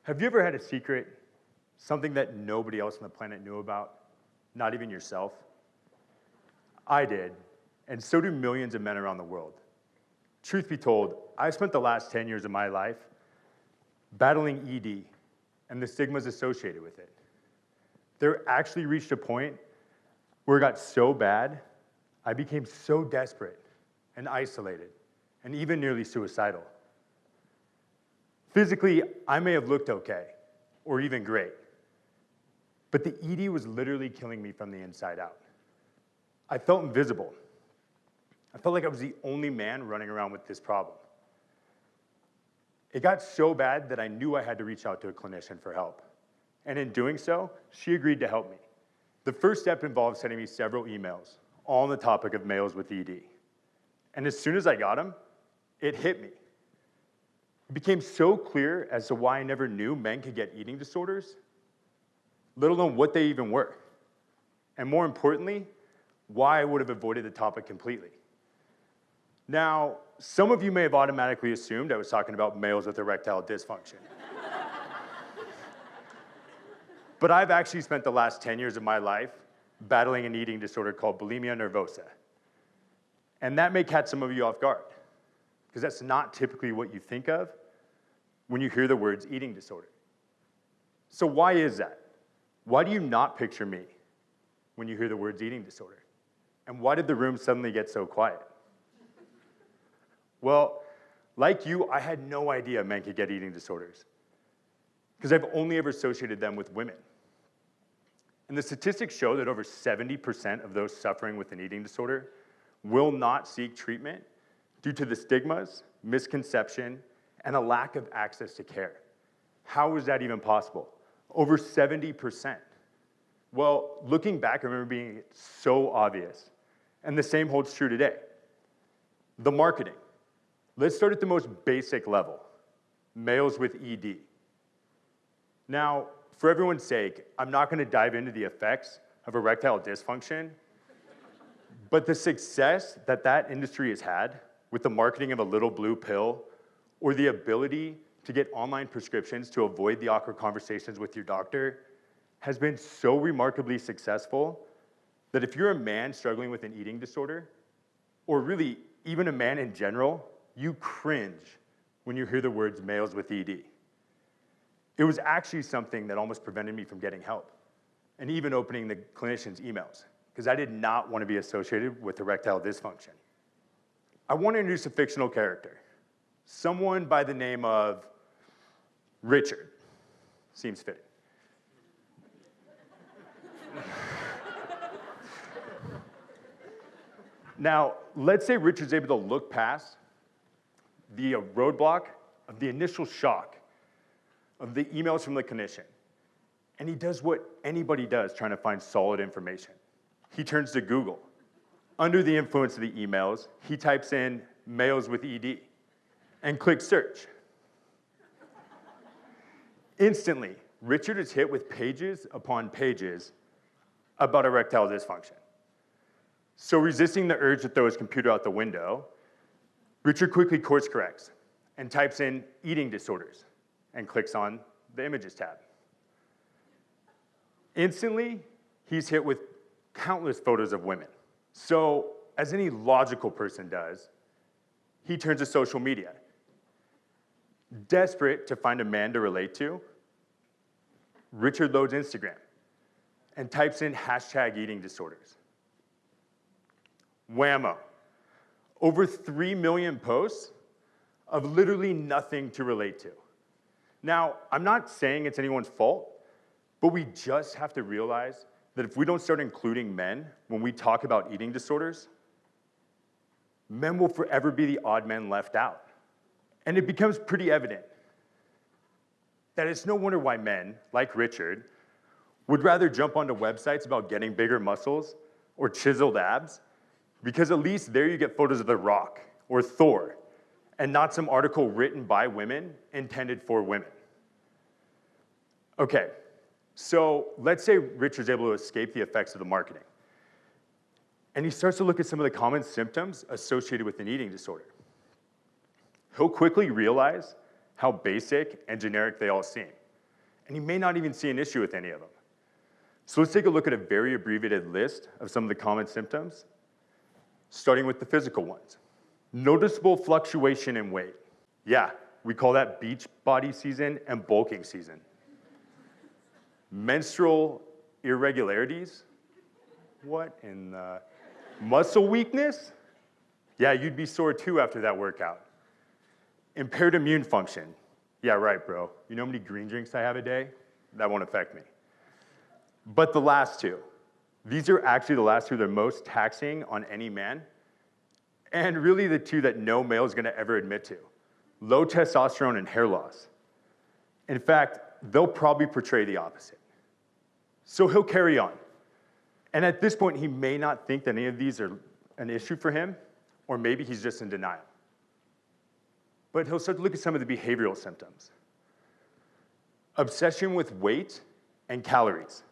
Have you ever had a secret, something that nobody else on the planet knew about, not even yourself? I did, and so do millions of men around the world. Truth be told, I spent the last 10 years of my life battling ED and the stigmas associated with it. There actually reached a point where it got so bad, I became so desperate and isolated, and even nearly suicidal. Physically, I may have looked okay, or even great, but the ED was literally killing me from the inside out. I felt invisible. I felt like I was the only man running around with this problem. It got so bad that I knew I had to reach out to a clinician for help. And in doing so, she agreed to help me. The first step involved sending me several emails, all on the topic of males with ED. And as soon as I got them, it hit me. It became so clear as to why I never knew men could get eating disorders, let alone what they even were. And more importantly, why I would have avoided the topic completely. Now, some of you may have automatically assumed I was talking about males with erectile dysfunction. But I've actually spent the last 10 years of my life battling an eating disorder called bulimia nervosa. And that may catch some of you off guard, because that's not typically what you think of when you hear the words eating disorder. So why is that? Why do you not picture me when you hear the words eating disorder? And why did the room suddenly get so quiet? Well, like you, I had no idea men could get eating disorders, because I've only ever associated them with women. And the statistics show that over 70% of those suffering with an eating disorder will not seek treatment due to the stigmas, misconception, and a lack of access to care. How is that even possible? Over 70%. Well, looking back, I remember being so obvious. And the same holds true today. The marketing. Let's start at the most basic level, males with ED. Now, for everyone's sake, I'm not going to dive into the effects of erectile dysfunction, but the success that that industry has had with the marketing of a little blue pill, or the ability to get online prescriptions to avoid the awkward conversations with your doctor, has been so remarkably successful that if you're a man struggling with an eating disorder, or really even a man in general, you cringe when you hear the words males with ED. It was actually something that almost prevented me from getting help and even opening the clinician's emails, because I did not want to be associated with erectile dysfunction. I want to introduce a fictional character, someone by the name of Richard. Seems fitting. Now, let's say Richard's able to look past the roadblock of the initial shock of the emails from the clinician. And he does what anybody does trying to find solid information. He turns to Google. Under the influence of the emails, he types in males with ED and clicks search. Instantly, Richard is hit with pages upon pages about erectile dysfunction. So resisting the urge to throw his computer out the window, Richard quickly course corrects and types in eating disorders and clicks on the images tab. Instantly, he's hit with countless photos of women. So, as any logical person does, he turns to social media. Desperate to find a man to relate to, Richard loads Instagram and types in hashtag eating disorders. Whammo. Over 3 million posts of literally nothing to relate to. Now, I'm not saying it's anyone's fault, but we just have to realize that if we don't start including men when we talk about eating disorders, men will forever be the odd men left out. And it becomes pretty evident that it's no wonder why men, like Richard, would rather jump onto websites about getting bigger muscles or chiseled abs, because at least there you get photos of The Rock or Thor, and not some article written by women intended for women. Okay, so let's say Richard's able to escape the effects of the marketing. And he starts to look at some of the common symptoms associated with an eating disorder. He'll quickly realize how basic and generic they all seem. and he may not even see an issue with any of them. So let's take a look at a very abbreviated list of some of the common symptoms, starting with the physical ones. Noticeable fluctuation in weight. Yeah, we call that beach body season and bulking season. Menstrual irregularities. What in the... Muscle weakness? Yeah, you'd be sore too after that workout. Impaired immune function. Yeah, right, bro. You know how many green drinks I have a day? That won't affect me. But the last two, these are actually the last two that are most taxing on any man, and really the two that no male is gonna ever admit to. Low testosterone and hair loss. In fact, they'll probably portray the opposite. So he'll carry on. And at this point, he may not think that any of these are an issue for him, or maybe he's just in denial. But he'll start to look at some of the behavioral symptoms. Obsession with weight and calories.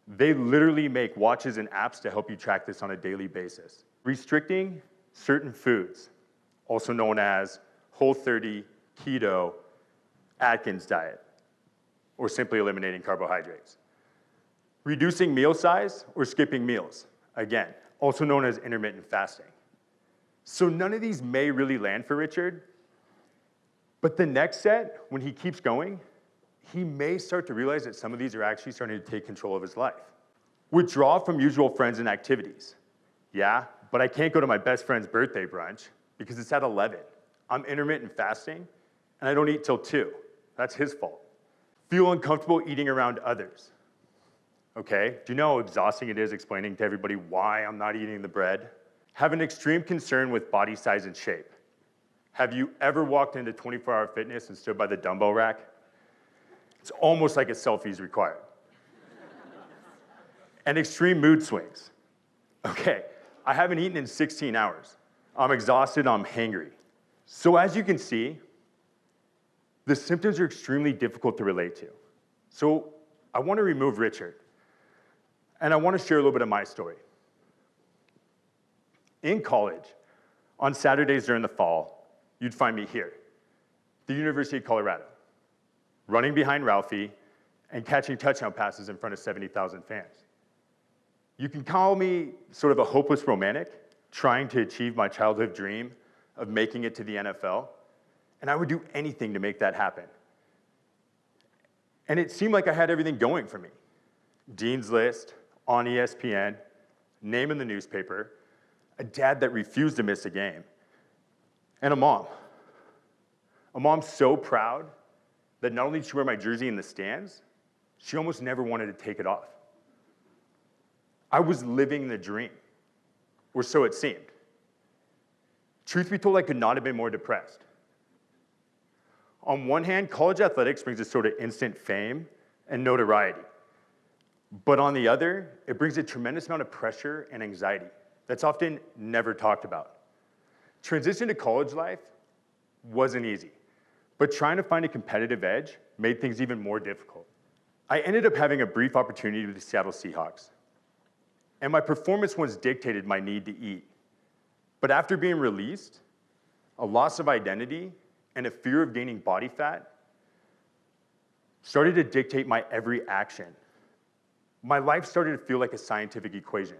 They literally make watches and apps to help you track this on a daily basis. Restricting certain foods, also known as Whole30, keto, Atkins diet, or simply eliminating carbohydrates. Reducing meal size or skipping meals, again, also known as intermittent fasting. So none of these may really land for Richard, but the next set, when he keeps going, he may start to realize that some of these are actually starting to take control of his life. Withdraw from usual friends and activities. Yeah, but I can't go to my best friend's birthday brunch because it's at 11. I'm intermittent fasting, and I don't eat till 2. That's his fault. Feel uncomfortable eating around others. Okay, do you know how exhausting it is explaining to everybody why I'm not eating the bread? Have an extreme concern with body size and shape. Have you ever walked into 24-hour fitness and stood by the dumbbell rack? It's almost like a selfie is required. And extreme mood swings. Okay, I haven't eaten in 16 hours. I'm exhausted, I'm hangry. So as you can see, the symptoms are extremely difficult to relate to. So I want to remove Richard, and I want to share a little bit of my story. In college, on Saturdays during the fall, you'd find me here, the University of Colorado, running behind Ralphie and catching touchdown passes in front of 70,000 fans. You can call me sort of a hopeless romantic, trying to achieve my childhood dream of making it to the NFL, and I would do anything to make that happen. And it seemed like I had everything going for me. Dean's List, on ESPN, name in the newspaper, a dad that refused to miss a game, and a mom. A mom so proud that not only did she wear my jersey in the stands, she almost never wanted to take it off. I was living the dream, or so it seemed. Truth be told, I could not have been more depressed. On one hand, college athletics brings a sort of instant fame and notoriety. But on the other, it brings a tremendous amount of pressure and anxiety that's often never talked about. Transition to college life wasn't easy, but trying to find a competitive edge made things even more difficult. I ended up having a brief opportunity with the Seattle Seahawks, and my performance once dictated my need to eat. But after being released, a loss of identity and a fear of gaining body fat started to dictate my every action. My life started to feel like a scientific equation,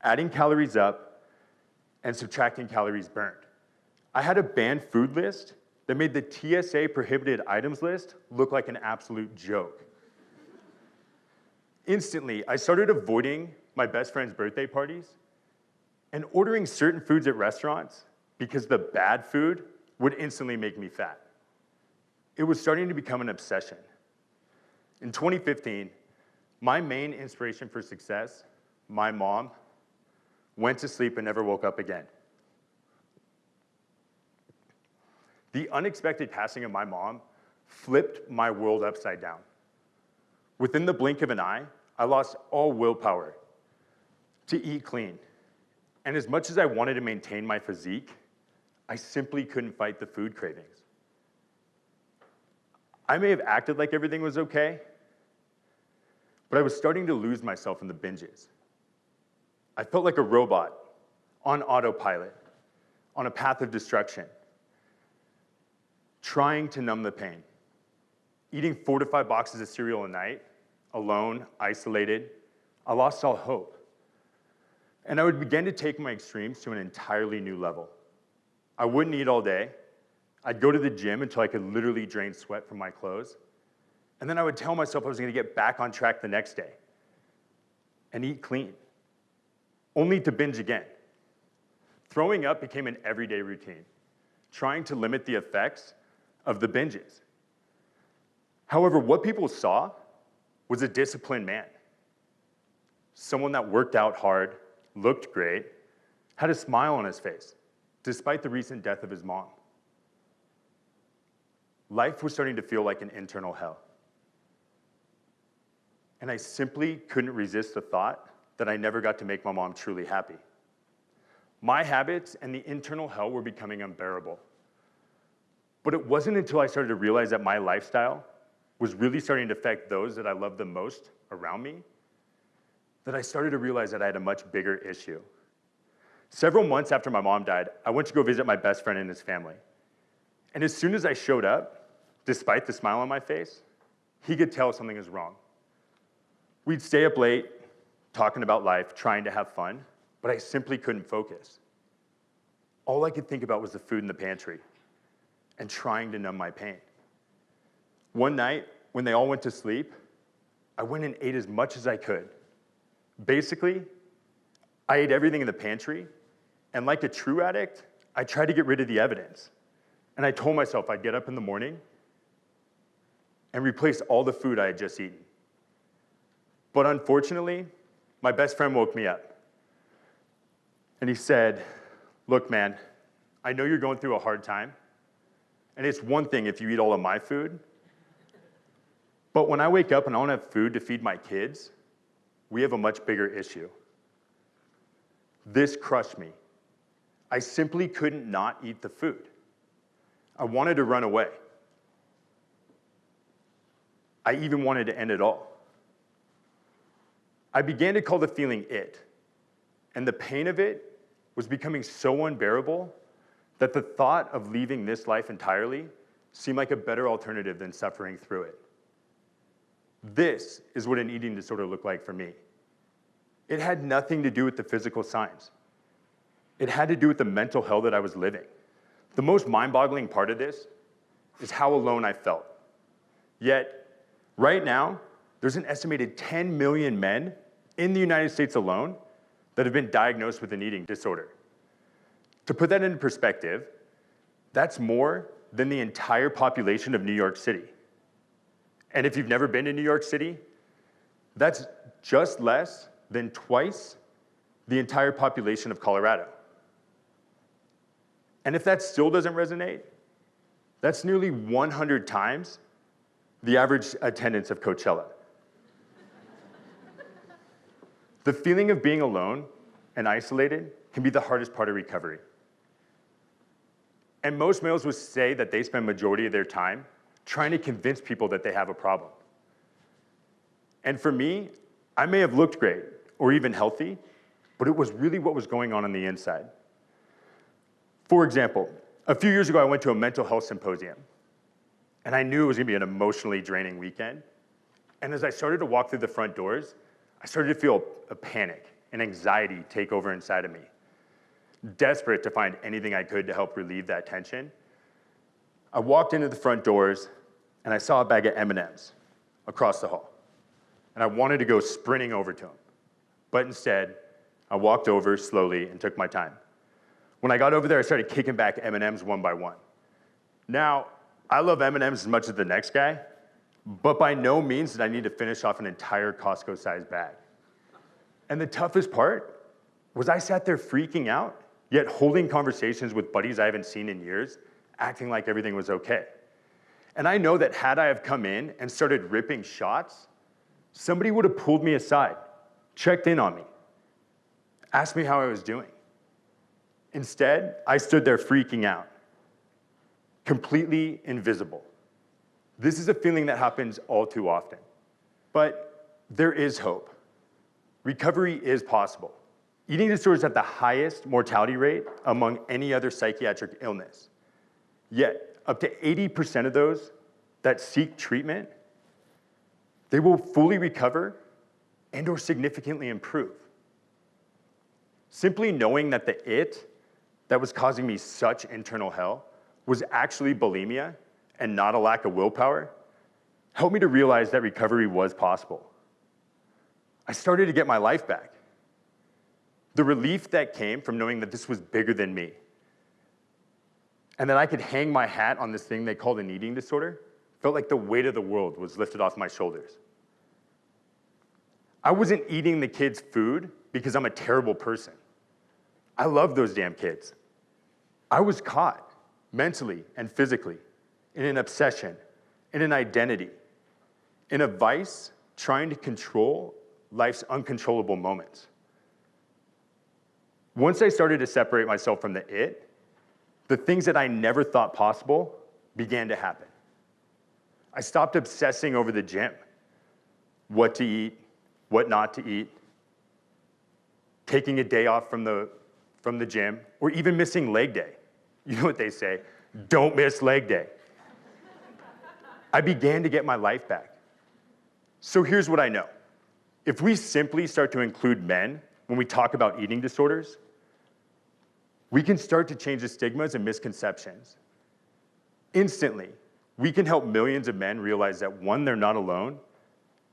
adding calories up and subtracting calories burned. I had a banned food list that made the TSA prohibited items list look like an absolute joke. Instantly, I started avoiding my best friend's birthday parties and ordering certain foods at restaurants because the bad food would instantly make me fat. It was starting to become an obsession. In 2015, my main inspiration for success, my mom, went to sleep and never woke up again. The unexpected passing of my mom flipped my world upside down. Within the blink of an eye, I lost all willpower to eat clean. And as much as I wanted to maintain my physique, I simply couldn't fight the food cravings. I may have acted like everything was okay, but I was starting to lose myself in the binges. I felt like a robot on autopilot, on a path of destruction, trying to numb the pain. eating 4 to 5 boxes of cereal a night, alone, isolated, I lost all hope. And I would begin to take my extremes to an entirely new level. I wouldn't eat all day. I'd go to the gym until I could literally drain sweat from my clothes. And then I would tell myself I was gonna get back on track the next day and eat clean, only to binge again. Throwing up became an everyday routine, trying to limit the effects of the binges. However, what people saw was a disciplined man, someone that worked out hard, looked great, had a smile on his face, despite the recent death of his mom. Life was starting to feel like an internal hell. And I simply couldn't resist the thought that I never got to make my mom truly happy. My habits and the internal hell were becoming unbearable. But it wasn't until I started to realize that my lifestyle was really starting to affect those that I loved the most around me that I started to realize that I had a much bigger issue. Several months after my mom died, I went to go visit my best friend and his family. And as soon as I showed up, despite the smile on my face, he could tell something was wrong. We'd stay up late, talking about life, trying to have fun, but I simply couldn't focus. All I could think about was the food in the pantry and trying to numb my pain. One night, when they all went to sleep, I went and ate as much as I could. Basically, I ate everything in the pantry, and like a true addict, I tried to get rid of the evidence. And I told myself I'd get up in the morning and replace all the food I had just eaten. But unfortunately, my best friend woke me up. And he said, "Look, man, I know you're going through a hard time, and it's one thing if you eat all of my food, but when I wake up and I don't have food to feed my kids, we have a much bigger issue." This crushed me. I simply couldn't not eat the food. I wanted to run away. I even wanted to end it all. I began to call the feeling it, and the pain of it was becoming so unbearable that the thought of leaving this life entirely seemed like a better alternative than suffering through it. This is what an eating disorder looked like for me. It had nothing to do with the physical signs. It had to do with the mental hell that I was living. The most mind-boggling part of this is how alone I felt. Yet, right now, there's an estimated 10 million men in the United States alone that have been diagnosed with an eating disorder. To put that into perspective, that's more than the entire population of New York City. And if you've never been to New York City, that's just less than twice the entire population of Colorado. And if that still doesn't resonate, that's nearly 100 times the average attendance of Coachella. The feeling of being alone and isolated can be the hardest part of recovery. And most males would say that they spend majority of their time trying to convince people that they have a problem. And for me, I may have looked great or even healthy, but it was really what was going on the inside. For example, a few years ago, I went to a mental health symposium, and I knew it was gonna be an emotionally draining weekend. And as I started to walk through the front doors, I started to feel a panic and anxiety take over inside of me. Desperate to find anything I could to help relieve that tension, I walked into the front doors, and I saw a bag of M&Ms across the hall. And I wanted to go sprinting over to him. But instead, I walked over slowly and took my time. When I got over there, I started kicking back M&Ms one by one. Now, I love M&Ms as much as the next guy, but by no means did I need to finish off an entire Costco-sized bag. And the toughest part was I sat there freaking out, yet holding conversations with buddies I haven't seen in years, acting like everything was okay. And I know that had I have come in and started ripping shots, somebody would have pulled me aside, checked in on me, asked me how I was doing. Instead, I stood there freaking out, completely invisible. This is a feeling that happens all too often. But there is hope. Recovery is possible. Eating disorders have the highest mortality rate among any other psychiatric illness. Yet, up to 80% of those that seek treatment, they will fully recover and or significantly improve. Simply knowing that the it that was causing me such internal hell was actually bulimia and not a lack of willpower helped me to realize that recovery was possible. I started to get my life back. The relief that came from knowing that this was bigger than me and that I could hang my hat on this thing they called an eating disorder felt like the weight of the world was lifted off my shoulders. I wasn't eating the kids' food because I'm a terrible person. I love those damn kids. I was caught mentally and physically in an obsession, in an identity, in a vice trying to control life's uncontrollable moments. Once I started to separate myself from the it, the things that I never thought possible began to happen. I stopped obsessing over the gym, what to eat, what not to eat, taking a day off from the gym, or even missing leg day. You know what they say, don't miss leg day. I began to get my life back. So here's what I know. If we simply start to include men when we talk about eating disorders, we can start to change the stigmas and misconceptions. Instantly, we can help millions of men realize that one, they're not alone,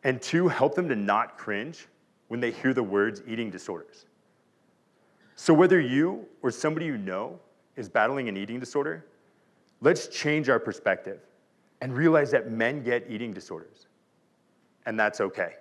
and two, help them to not cringe when they hear the words eating disorders. So whether you or somebody you know is battling an eating disorder, let's change our perspective and realize that men get eating disorders, and that's okay.